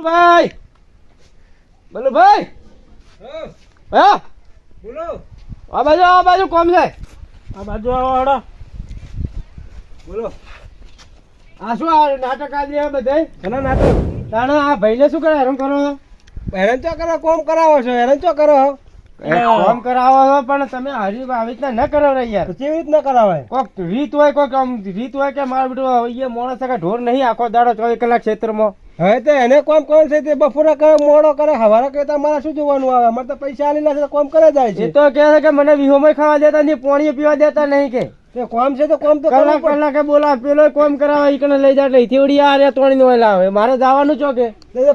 બલુભાઈ બલુભાઈ હા બોલો. આ બાજુ કોમ છે. આ બાજુ આવો હડો. બોલો. આ શું આ નાટક આજે બધે ઘણા નાટક. તાણે આ ભાઈને શું કરે હેરાન કરો હેરાન ચો કરો, કોમ કરાવો છો, હેરાન ચો કરો. કોમ કરાવો છો પણ તમે હરી આવી રીતના ન કરો રે યાર. કેવી રીતના કરાવાય? કોક રીત હોય કોક આમ રીત હોય કે મારો બેટો એ માણસ કે ઢોર નહીં આખો દાડો 24 કલાક ક્ષેત્રમાં. હવે તો એને કોમ કોણ છે તે બપોરા કરે મોડો કરે હવારે કરે તમારે શું જોવાનું આવે? અમારે તો પૈસા આલેલા છે કોમ કરે જાય છે. એ તો કહે છે કે મને વિહોમય ખાવા દેતા નહીં, પાણી પીવા દેતા નહીં કે તે કોમ છે તો કોમ તો કલાક કલાકે બોલા પેલો કોમ કરાવે ઈ કને લઈ જાય નહીં થેવડી આ રે તોણી નો લાવે મારે જવાનું છો કે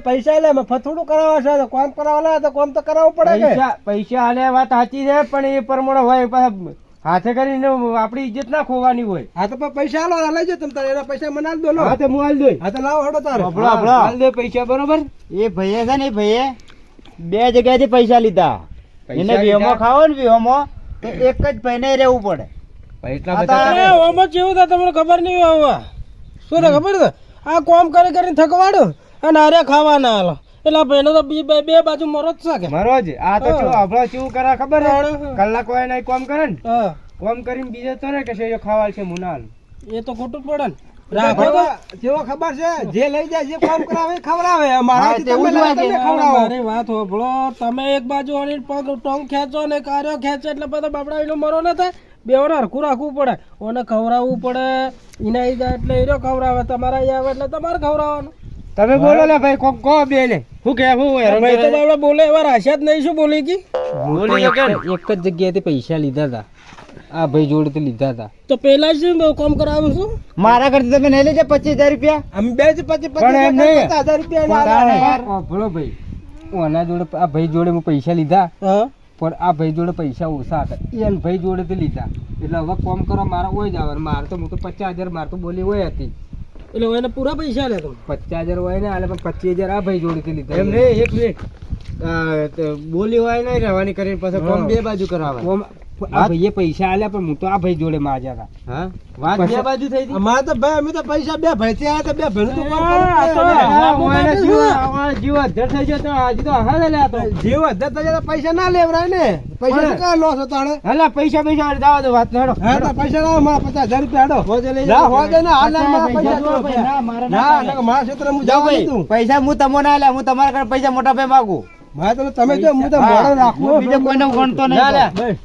પૈસા લે ફથોડું કરાવવા છે તો કોમ કરાવવા તો કોમ તો કરાવવું પડે કે પૈસા આલે વાત સાચી છે પણ એ પ્રમાણે હોય પાછા હાથે કરીને આપણી ઇજ્જત ના ખોવાની હોય. હા તો પૈસા આલો લઈ જાઓ તમે તારે એના પૈસા મને આલ દો. હા તો હું આલ દઉં. હા તો લાવો હડો તારે આલ દે પૈસા બરોબર. એ ભાઈએ છે ને એ ભાઈએ 2 જગ્યાએથી પૈસા લીધા. એને વિહોમો ખાવો ને વિહોમો તો એક જ ભાઈને રહેવું પડે. ઓમાં કેવું થાય તમને ખબર નહીં આવે શું ખબર છે? આ કોમ કરી કરીને થકવાડો અને આરે ખાવાના હાલો એટલે ભાઈને તો બે બાજુ મરો જ શકે. મરો જ. આ તો શું આપણો કેવું કરે ખબર છે? કલાક હોય નહીં કોમ કરે ને કોમ કરીને બીજે તો ને કે છે ખાવા છે મુનાલ એ તો ખોટું પડે ને. રાખો તો જેવો ખબર છે જે લઈ જાય જે કામ કરાવે ખવડાવે. મારી વાત હોભળો તમે એક બાજુ પગ ટોંગ ખેંચો ને કાર્યો ખેંચો એટલે બધા બાપડા મરો ને થાય. બેવને હરખું રાખવું પડે, ઓને ખવડાવવું પડે. એના ઈ જાય એટલે હીરો ખવડાવે, તમારા ઈ આવે એટલે તમારે ખવડાવવાનું. તમે બોલો ને ભાઈ કોક કહો બે ને શું કે હું ભાઈ તો આપણે બોલે એવા રાશિયા જ નહીં. શું બોલી કી એક જ જગ્યાએથી પૈસા લીધા હતા આ ભાઈ જોડે લીધા હતા તો પેલા શું કામ કરાવું છું? મારા કરતા તમે નહીં લેજે 25000 રૂપિયા. અમે બે જ 50,000 રૂપિયા બોલો ભાઈ ઓના જોડે આ ભાઈ જોડે હું પૈસા લીધા પણ આ ભાઈ જોડે પૈસા ઓછા હતા એને ભાઈ જોડે થી લીધા એટલે હવે કોમ કરો મારા હોય જ આવે. મારે તો હું તો 50,000 મારે તો બોલી હોય હતી એટલે એને પૂરા પૈસા લે તમે 50,000 હોય ને હાલે પણ 25,000 આ ભાઈ જોડે થી લીધા. એમ રે એક મિનિટ બોલી હોય નહીં રહેવાની કરીને પછી કોમ બે બાજુ કરાવે. આ ભાઈએ પૈસા આલ્યા પણ હું તો આ ભાઈ જોડે માજ્યા હતા. હા વાત બે બાજુ થઈ હતી. અમારે તો ભાઈ અમે તો પૈસા બે ભાઈ થી આયા તો બે ભાઈ નું જીવ અધર થઈ ગયો તો હજી તો હા લે તો જીવ અધર થઈ જાય પૈસા ના લેવરાય ને. પૈસા કા લો છો તાણે? હલા પૈસા જવા દો વાત હેડો. હા તો પૈસા લાવો મારા 50,000 રૂપિયા હેડો હોજે લઈ જાઓ. હોજે ને હાલ મારા પૈસા ના મારા ક્ષેત્ર હું જાવ તું પૈસા હું તમને આલ્યા, હું તમારા ઘરે પૈસા મોટા ભાઈ માંગુ. મારે તો તમે જો હું તો મોડો રાખું બીજો કોઈને ગણતો નહીં.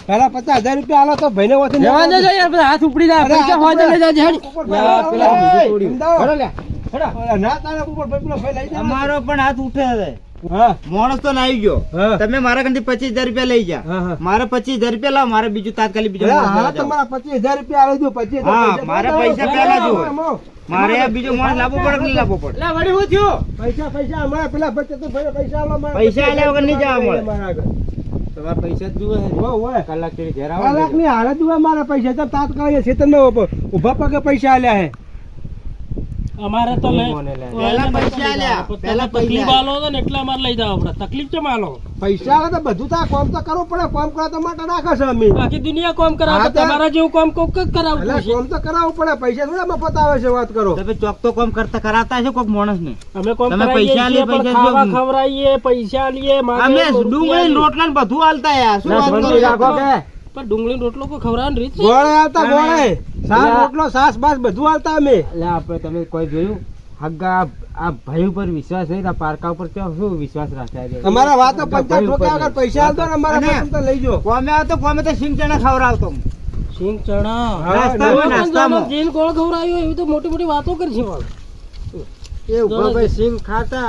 પેલા 50,000 રૂપિયા આલો તો ભાઈને વથી જવા દેજો યાર બધા હાથ ઉપડી જાય પૈસા હોજે લઈ જાજે હેડ. પેલા બીજું તોડ્યું હેડો લે હેડો ના તારા ઉપર પેલો ભાઈ લઈ જા. અમારો પણ હાથ ઉઠે છે. હા માણસ તો નાઈ ગયો. તમે મારા કંથી 25,000 રૂપિયા લઈ જા. મારે 25,000 રૂપિયા લાવ. મારે બીજું તાત્કાલિક બીજો તમારા 25,000 રૂપિયા આલી દો. 25,000 હા મારે પૈસા પહેલા જો મારે બીજો માણસ લાવવો પડે કે નહીં લાવવો પડે? લે વડી હું થયો પૈસા અમારા પેલા બચત તો ભાઈ પૈસા આલો મારા પૈસા આલ્યા વગર નહીં જવા મળે. તમારા પૈસા જ જુએ હોય કલાક થી ઘેર આવે કલાક ની હાલત જુએ મારા પૈસા તો તાત્કાલિક ખેતરમાં ઉભા પગે પૈસા આલ્યા હે અમારે તો પહેલા પૈસા આલ્યા. પહેલા તકલીફ આલો તો ને એટલે અમારે લઈ જાવ પડે. તકલીફ કેમ આલો? પૈસા આલે તો બધું તો કોમ તો કરવું પડે. કોમ કરવા તો માટે રાખે છે અમે. બાકી દુનિયા કોમ કરાવે તમારા જેવું કોમ કોક જ કરાવવું પડે. કોમ તો કરાવવું પડે. પૈસા થોડા મફત આવે છે વાત કરો. તમે ચોક તો કોમ કરતા કરાવતા છે કોક માણસ ને. અમે કોમ તમે પૈસા આલીએ પૈસા ખાવા ખવરાઈએ પૈસા આલીએ અમે ડુંગળી રોટલા ને બધું આલતા યાર. શું વાત કરો રાખો કે પણ ડુંગળી રોટલો કો ખવરાવાની રીત છે. ગોળે આલતા ગોળે સાસ રોટલો સાસ બાસ બધું આલતા અમે. એટલે આપણે તમે કોઈ જોયું હગા આ ભાઈ ઉપર વિશ્વાસ નહીં પારકા ઉપર શું વિશ્વાસ રાખ્યા? તમારા વાતો 50 ટકા આગળ પૈસા આલતો ને અમારા તો લઈ જો. કોમે આવતો કોમે તો સિંગ ચણા ખવરાવતો. સિંગ ચણા નાસ્તામાં જીન કોણ ખવરાયો એવી તો મોટી મોટી વાતો કરશે વાળ. એ ઉભો ભાઈ સિંગ ખાતા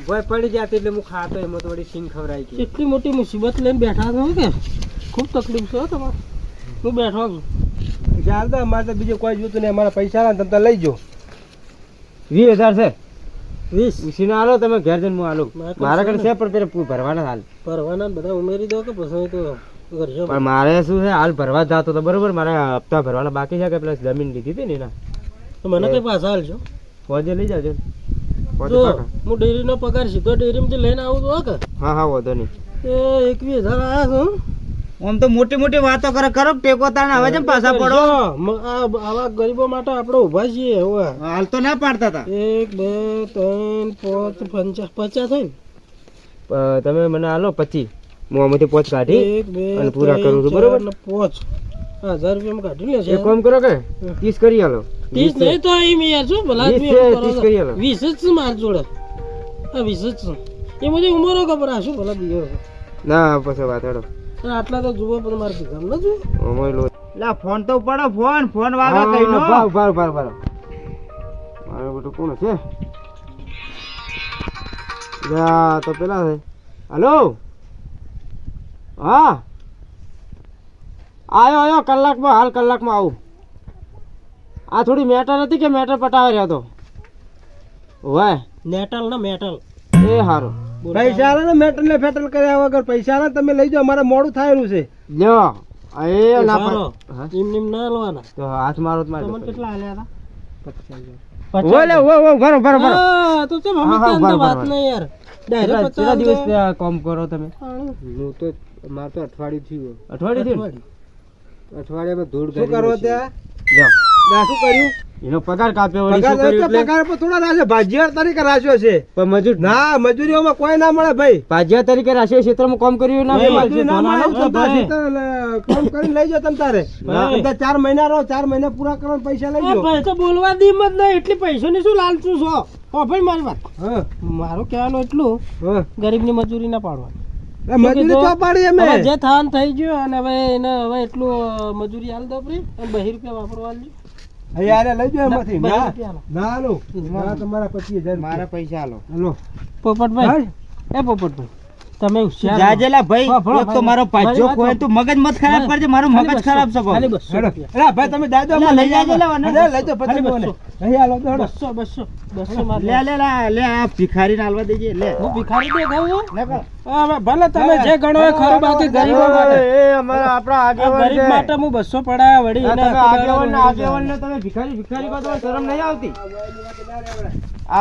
ભાઈ પડી જાતી એટલે હું ખાતો એમાં તો વળી સિંગ ખવરાઈ ગઈ. કેટલી મોટી મુસીબત લઈને બેઠા છો કે ખૂબ તકલીફ છે તમારે. હું બેઠો છું ચાલતો અમારે તો બીજું કોઈ જોતું નહીં. અમારા પૈસા તમે લઈ જો. 20,000 છે 20 ઉસીને આલો તમે ઘેર જઈને હું આલો. મારા ઘરે છે પણ પેલા ભરવાના હાલ ભરવાના બધા ઉમેરી દો કે પછી તો કરશો. પણ મારે શું છે હાલ ભરવા જતો તો બરોબર મારે હપ્તા ભરવાના બાકી છે કે પેલા જમીન લીધી હતી ને એના તો મને કઈ પાછા હાલજો. ફોજે લઈ જાજો. હું ડેરીનો પગાર સીધો ડેરીમાંથી લઈને આવું તો કે હા હા વાંધો નહીં. એ 21,000 આવ્યા છું આમ તો મોટી મોટી વાતો કરે કરો ટેકો તાણ હવે જેમ પાછા પડો જો, આવા ગરીબો માટે આપણે ઊભા છીએ હવે હાલ તો ના પાડતા હતા 1 2 3 4 5 50 થાય ને તમે મને હાલો 25 હું આમાંથી 5 કાઢી 1 2 અને પૂરા કરું છું, બરોબર? 5 1000 રૂપિયા કાઢી લેશે એક કામ કરો કે 30 કરી હાલો 30 નહીં તો એમ યાર શું ભલા 30 કરી હાલો 20 જ છે માર જોડે આ 20 જ છે એ બધી ઉંમરો ખબર આ શું ભલા બીજો ના પછી વાત હેડો આટલા તો જુઓ પણ મારે ભીગમ ન જુઓ અમાય લો લા ફોન તો ઉપાડો ફોન વાગે કઈ નો ભાવ મારો બેટો કોણ છે જા તો પેલા છે હાલો હા આયો કલાકમાં હાલ કલાકમાં આવું આ થોડી મેટર હતી કે મેટર પટાવે રહ્યો તો વાય મેટલ ને મેટલ એ હારો પૈસા આલે ને મેટલ ને ફેટલ કર્યા વગર પૈસા આલે તમે લઈ જાઓ મારે મોડું થાયેલું છે લ્યો એ ના સારો. હા? એમ ના લેવાના તો હાથ મારો જ તમને મારે કેટલા આલ્યા ઓલે ઓ ભરો હતા તો ચમ અમે હા, ત્યાં તો બરાબર. વાત નહીં યાર ડાયરેક્ટ કેટલા દિવસ 50 ત્યાં કામ કરો તમે હું તો માર તો અઠવાડિયું થયું અઠવાડિયું અઠવાડિયામાં ધૂળ શું કરો ત્યાં? લ્યો શું કર્યું એનો પગાર કાપ્યો વળી શું કર્યું એટલે? પગાર પર થોડા રાખ્યો ભાજીયાર તરીકે રાખ્યો છે પણ મજૂર ના મજૂરીઓમાં કોઈ ના મળે ભાઈ ભાજિયા તરીકે રાશિયા ક્ષેત્રમાં કામ કર્યું ના ભાઈ, મળશે. મજૂરી ના મળે તો ભાઈ. કામ કરીને લઈ જાઓ તમ તારે ના. અંદર 4 મહિના રહો 4 મહિના પૂરા કરો ને પૈસા લઈ જાઓ ભાઈ તો બોલવા દી મત નહીં એટલી પૈસાની શું લાલચું છો ઓ ભાઈ મારી વાત હા મારું કહેવાનું એટલું હા ગરીબની મજૂરી ના પાડવાની એ મજૂરી તો પાડી અમે હવે જે થાન થઈ ગયું અને હવે એને હવે એટલું મજૂરી હાલ દો પ્રી અને 2 રૂપિયા વાપરવા આલજો. યાર લઈ જાઓ એમાંથી બે ના રૂપિયા આલો. ના લો ના તમારા 25000 મારા પૈસા આલો હાલો પોપટભાઈ એ પોપટભાઈ તમે હોશિયાર રહો. જાજેલા ભાઈ હા, ભણો, એક તો ભાઈ. મારો પાછો મારી વાત ખોય તું મગજ મત ખરાબ કરજે મારું ખાલી મગજ ખરાબ છે ખાલી બહુ. 200 હેડો રૂપિયા. અરે ભાઈ તમે દાદો અલા, લઈ જાજે લા, વને. લઈ જાઓ ખાલી પછી મને નહીં હાલો તો હેડો 200 માર લે લે લા, લે આ ભિખારીને આલવા દેજે લે હું ભિખારી દેખાવું લે કર. હવે ભલે તમે જે ગણો એ ખરું બાકી ગરીબો માટે એ અમારા આપણા આ આગેવાન ગરીબ છે. માટે હું 200 પડાયા વળી આ એને તમે આખો દાડો આગેવાનને તમે ભિખારી કહો તો શરમ નહીં આવતી?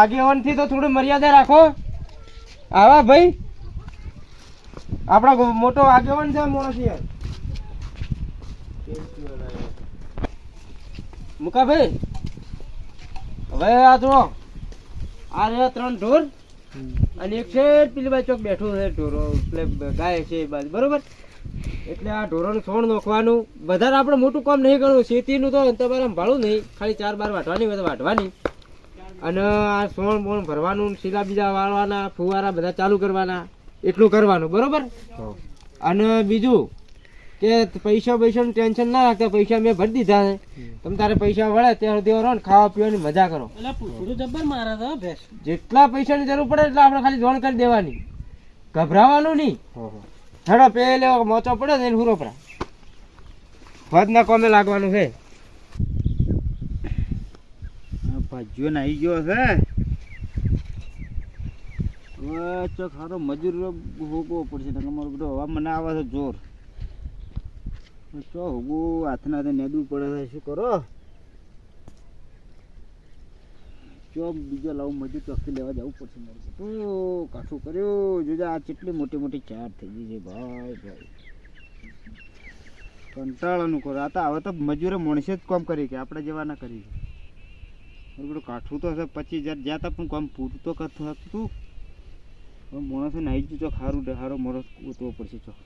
આગેવાનથી તો થોડી મર્યાદા રાખો. આવા ભાઈ આપણા મોટો આગેવાન છે માણસ યાર. મુકાભાઈ હવે આ જો આ રહ્યા 3 ઢોર અને એક છે પેલી બાજુ ચોક બેઠું છે ઢોરો એટલે ગાય છે એ બાજુ બરોબર. એટલે આ ઢોરોનું છોણ નોખવાનું વધારે આપણે મોટું કામ નહીં કરવું. શેતીનું તો તમારે ભાડું નહીં, ખાલી 4 બાર વાટવાની હોય તો વાટવાની અને આ સોણ બોણ ભરવાનું, સીલા બીજા વાળવાના, ફુવારા બધા ચાલુ કરવાના, એટલું કરવાનું બરોબર. અને બીજું કે પૈસાનું ટેન્શન ના રાખતા, પૈસા મેં ભરી દીધા છે. તમે તારે પૈસા વળે ત્યાં સુધી રહો ને ખાવા પીવાની મજા કરો. એટલે પૂછડું જબ્બર મારા હતા ભેંસ. જેટલા પૈસાની જરૂર પડે એટલે આપણે ખાલી જોણ કરી દેવાની, ગભરાવાનું નહીં. હેડો પેલે મોચો પડે ને એને હુરો પડા વધના કોમે લાગવાનું છે. આ ભાજ્યો નાઈ ગયો છે હવે ચો ખારો મજૂર હોગવો પડશે નકર મારો બેટો હવા મને આવે છે જોર ચો હોગવું હાથના હાથે નેદવું પડે છે શું કરો ચો બીજો લાવું મજૂર ચોકથી લેવા જવું પડશે મારે તું કાઠું કર્યું જોજે આ કેટલી મોટી મોટી ચાર થઈ ગઈ છે ભાઈ ભાઈ કંટાળાનું કરો આ તો હવે તો મજૂરે માણસે જ કામ કરી કે આપણે જેવા ના કરી મારું બધું કાઠું તો હશે 25000 જ્યાં તા પણ કામ પૂરું તો કરતું હતું હવે માણસે નાઈ ગયું ચોક સારું સારો માણસ ઉતરવો પડશે ચોક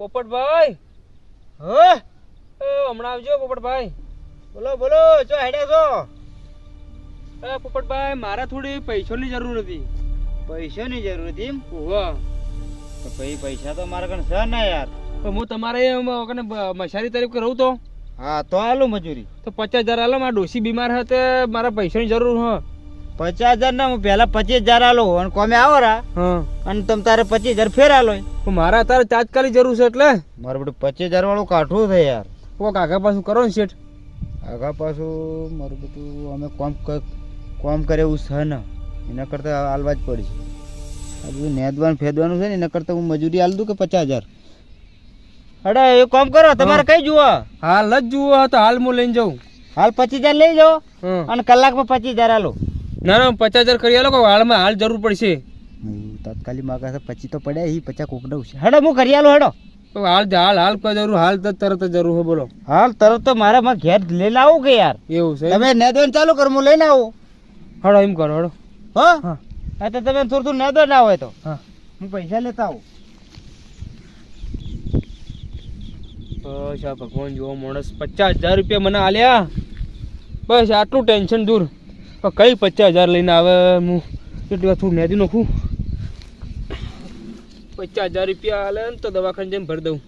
પોપટભાઈ હા હમણાં આવજો પોપટભાઈ. બોલો બોલો ચો હેડ્યા છો પોપટભાઈ મારે થોડી પૈસાની જરૂર હતી. પૈસાની જરૂર હતી એમ વાહ તો ભાઈ પૈસા તો મારા કણ છે ને યાર પણ હું તમારે મશારી તરીકે રહું તો હા તો આલું મજૂરી તો 50000 આલો. મારા ડોશી બીમાર હતી, મારા પૈસાની જરૂર હ. 50000 ના હું પહેલા 25000 આલો અને કોમે આવો રા હા અને તમ તારે 25000 ફેર આલો પણ મારે અત્યારે તાત્કાલિક જરૂર છે એટલે મારું બધું 25000 વાળું કાઠું છે યાર કોક આગા પાછું કરો ને શેઠ. આગા પાછું મારું બધું અમે કોમ કોમ કરે એવું છે ને એના કરતાં હાલવા જ પડશે. આ બધું નેદવાનું ફેદવાનું છે ને એના કરતાં હું મજૂરી હાલ દઉં કે 50,000. અરે એ કામ કરો તમારે કઈ જુઓ હાલ જ જુઓ તો હાલ હું લઈને જાઉં. હાલ 25,000 લઈ જાઓ અને કલાકમાં 25,000 હાલો. ના ના 50,000 કરી આલો કે હાલમાં હાલ જરૂર પડશે. તાત્કાલિક માગા 25 તો પડ્યા એ 50 કોકડવું છે. હેડો હું કરી આલો હેડો. હાલ હાલ હાલ કોઈ જરૂર હાલ તો તરત જ જરૂર છે બોલો. હાલ તરત તો મારે માં ઘેર લઈને આવું કે યાર. એવું છે તમે નેદવાનું ચાલુ કરો હું લઈને આવું. હડો એમ કરો હડો. હા હા હા તો તમે થોડું થોડું નેદો ના હોય તો હા હું પૈસા લેતા આવું. બસ આ ભગવાન જેવો માણસ 50,000 રૂપિયા મને આલ્યા. બસ આટલું ટેન્શન દૂર. પણ કઈ 50,000 લઈને આવે હું એટલી થોડું નેદી નાખું. 50,000 રૂપિયા આલે ને તો દવાખાને જઈને ભરી દઉં.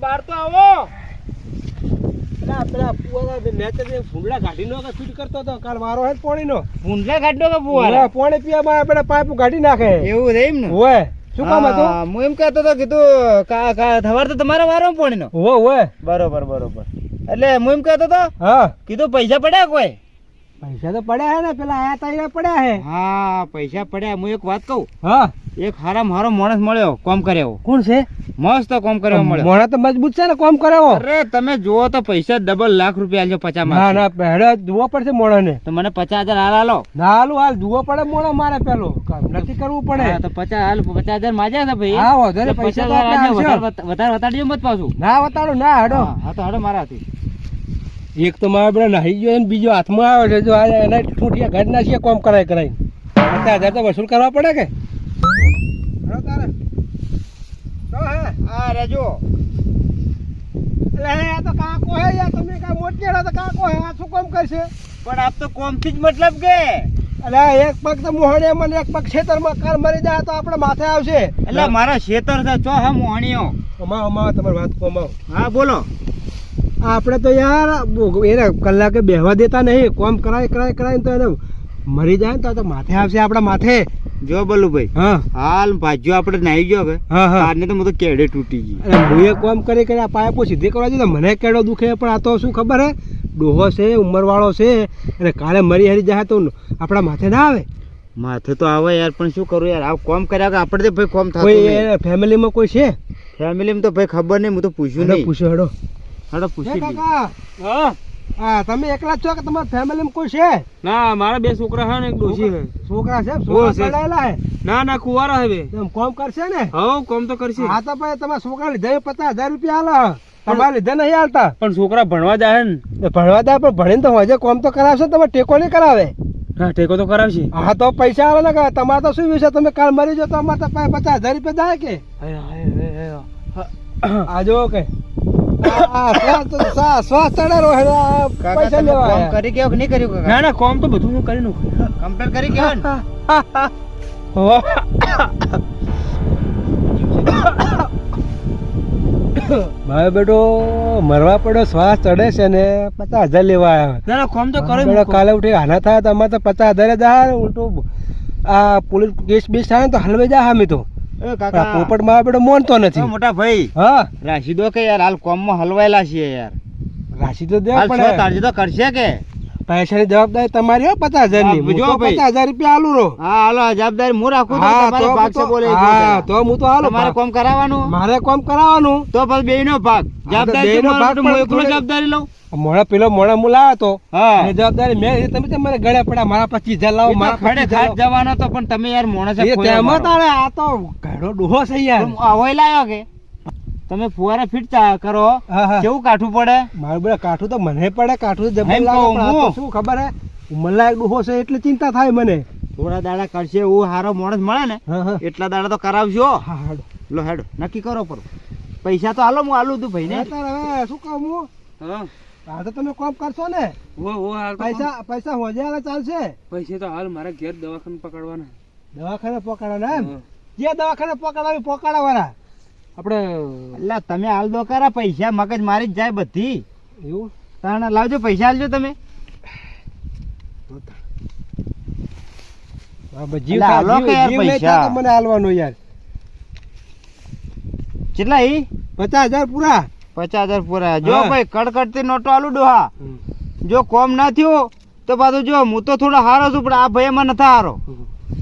બહાર તો આવો. પેલા ભૂંડલા ગાડીનો ફીટ કરતો હતો કાલ વારો હે પાણીનો. ભૂંડલા કાઢો કે ફુવારા? પાણી પીવા આપણે પાઇપ ગાડી નાખે. એવું છે એમ ને? હોય શું કામ હતું? હું એમ કહેતો હતો કીધું સવાર તો તમારા વારો પાણીનો. હોય બરોબર બરોબર. એટલે હું એમ કહેતો હતો હા કીધું પૈસા પડ્યા કોઈ? પૈસા તો પડ્યા હે ને પેલા આયા તા પડ્યા હે. હા પૈસા પડ્યા. હું એક વાત કહું, હા એક હારામાં હારો માણસ મળ્યો કોમ કર્યો. કોણ છે? મસ્ત કોમ કર્યો મળ્યો. મોણા તો મજબૂત છે ને કોમ કરાવો. અરે તમે જુઓ તો પૈસા ડબલ લાખ રૂપિયા આલજો 50 માં. ના ના પહેલા જોવો પડશે મોણા ને. તો મને 50,000 હાલ હાલો. ના હાલું હાલ જોવો પડે મોણા મારે પેલો નક્કી કરવું પડે. હા તો 50 હાલ 50,000 માજ્યા છે ભાઈ. હા વધારે પૈસા તો આપણે આવશે. વધારે વતાડજો મત પાછું. ના વતાડો ના હડો. હા તો હડો મારાથી. એક તો મારા બેટા નાહી ગયો ને બીજો હાથમાં આવે છે. જો આ એના ઠૂઠિયા ઘર ના છે કોમ કરાય 50,000 તો વસૂલ કરવા પડે કે. હા રેજો. એટલે આ તો કાકો હે યાર તમે કા મોટેડા તો કાકો હે આ શું કામ કરશે? પણ આપ તો કોમ થી જ મતલબ કે એટલે એક પગ તો મોહણીએ મને એક પગ ખેતરમાં કાર મરી જાય તો આપણે માથે આવશે. એટલે મારા ખેતર છે ચો હા મોહણીઓ. અમાવ તમારી વાત કોમાવ. હા બોલો. આપણે તો યાર એને કલાકે બેહવા દેતા નહીં. કોમ કરાય તો એને મરી જાય ને તો માથે આવશે આપણા માથે. જો બલ્લુભાઈ હા હાલ ભાજ્યો આપણે નાહી ગયો કે હા હા કારને તો હું તો કેડે તૂટી ગઈ. અરે હું એ કોમ કરી આ પાઇપો સીધી કરવા જોઈએ મને કેડો દુખે. પણ આ તો શું ખબર હે ડોહો છે ઉંમરવાળો છે અને કાલે મરી હરી જાય તો આપણા માથે ના આવે. માથે તો આવે યાર પણ શું કરું યાર આ કોમ કર્યા કે આપણે તો ભાઈ કોમ થતું કોઈ નહીં. ફેમિલીમાં કોઈ છે? ફેમિલીમાં તો ભાઈ ખબર નહીં. હું તો પૂછ્યું નહીં. પૂછ્યો હડો. હડો પૂછી લઈએ. હા હા તમે એકલા જ છો કે તમારા ફેમિલીમાં કોઈ છે? ના મારા 2 છોકરા છે ને એક ડોશી છે. છોકરા છે? છોકરા પડાયેલા હે? ના ના કુવારા હે. એમ કોમ કરશે ને? હા કોમ તો કરશે. હા તો ભાઈ તમારા છોકરા લીધે 50,000 રૂપિયા આલો. તમારે લીધે નહીં આલતા. પણ છોકરા ભણવા જાય ને. ભણવા જાય પણ ભણીને તો હજે કોમ તો કરાવશે. તમે ટેકો નહીં કરાવે? હા ટેકો તો કરાવશે. હા તો પૈસા આલો ને. તમારે તો શું વિશે તમે કાલ મરી જાવ તો અમારે તો 50,000 રૂપિયા જાય કે આ જો કે શ્વાસ ચડે રો પૈસા લેવા કોમ કરી કેવો કે નહીં કર્યું કાકા? ના ના કોમ તો બધું હું કરી નાખું. કમ્પ્લીટ કરી કેવો ને? મારો બેટો મરવા પડ્યો શ્વાસ ચડે છે ને 50,000 લેવા આવ્યા. ના ના કોમ તો કરે. કાલે ઉઠી આના થાય તો અમારે તો 50,000 જાય. ઉલટું આ પોલીસ કેસ બેસ થાય ને તો હલવે જાય. અમે તો પોપટ મારા બેટો મોનતો નથી. મોટા ભાઈ હા રાશીદો કે યાર હાલ કોમમાં હલવાયેલા છીએ યાર. રાશી તો દેવા હાલ પડે. તારજી તો કરશે કે પૈસાની જવાબદારી તમારી હો 50,000 ની. હા, જો ભાઈ. 50,000 રૂપિયા આલું રો. હા હાલો જવાબદારી હું રાખું તો હા તમારે ભાગ છે બોલે હા તો હું તો હાલો તમારે કોમ કરાવવાનું મારે કોમ કરાવવાનું. તો પછી બેયનો ભાગ જવાબદારી બેયનો તમારો ભાગ તો હું પણ એકલો થોડી- જવાબદારી લઉં. મોડા હું લાવ્યો તો હા એ જવાબદારી મેં તમે મને ગળ્યા પડ્યા મારા 25,000 લાવો મારા ખડે 25,000 ખાટ જવાનો તો પણ તમે યાર મોણસે એ તેમાં તારે આ તો ઘણો ડોહો છે યાર. આવોય લાયો કે તમે ફુવારા ફીટ કરો હા હા કેવું કાઠું પડે. મારું બધા કાઠું તો મને પડે. કાઠું તો જબર એમ લાગે કહું પણ આ તો હું. શું ખબર હે ઉંમરલાયક ડોહો છે એટલે ચિંતા થાય મને. થોડા દાડા કરશે એવું હારો માણસ મળે ને હા હા એટલા દાડા તો કરાવજો. હા હાડો. લો હેડો નક્કી કરો પર પૈસા તો હાલો હું હાલું તું ભાઈ ને. તારે હવે શું કહું હું હા આ તો તમે કોમ કરશો ને ઓ હાલ તો પૈસા હોજે હાલે ચાલશે. પૈસા તો હાલ મારા ઘેર દવાખાને પકડવાના. દવાખાને પકડવાના એમ? જે દવાખાને પકડાવી પકડાવાના આપણે એટલે તમે હાલ દો કરા પૈસા મગજ મારી જ જાય બધી. એવું તાણા લાવજો પૈસા આલજો તમે જીવ એટલે હાલો કે યાર જીવ નહીં પૈસા. થતો મને હાલવાનો યાર કેટલા ઈ 50,000 પૂરા 50,000 પૂરા જો હા. ભાઈ કડકડતી નોટો આલુ ડોહા જો કોમ ના થયો તો પાછું જો હું તો થોડો હારો છું પણ આ ભાઈ એમાં નથી હારો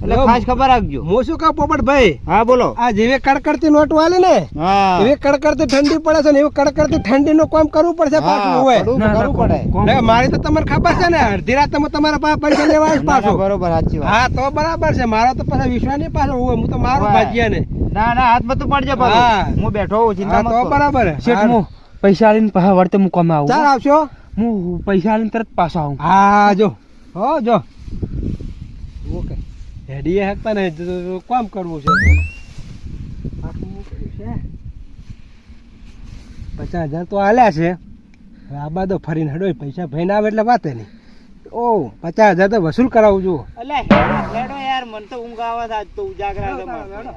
એટલે જો, ખાસ ખબર રાખજો હું શું કહું પોપટભાઈ હા બોલો આ જેવી કડકડતી નોટ વાલે ને હા એવી કડકડતી ઠંડી પડે છે ને એવું કડકડતી ઠંડીનું કામ કરવું પડશે પાછું હા, હોય કરવું પડે ને મારી તો તમને ખબર છે ને અડધી રાત તમારા પાસે પૈસા લેવા આવ્યો ના, ના, પાછો બરોબર સાચી વાત હા તો બરાબર છે મારો તો પાછા વિશ્વાસ નહીં પાછો હોય હું તો મારું હોય. ભાગ્યા ને ના ના હાથ મત પડજે હા. પાછું હું બેઠો હોઉં ચિંતા હા મત તો કરો. બરાબર શેઠ હું પૈસા આલીને પાછા વળતે મૂકવામાં ચાલ આવું આવશો હું પૈસા આલીને તરત પાછો આવું હા જો હો જો ઓકે હેડીએ હકતા ને કામ કરવું છે આટલું કર્યું છે 50,000 તો આલ્યા છે હવે આ બાદ ફરીને હડો પૈસા ભાઈને આવે એટલે વાતે નહીં ઓ 50,000 તો વસૂલ કરાવું છું અલે હેડો યાર મને તો ઊંઘ આવે છે આજ તો ઉજાગરા છે મારે.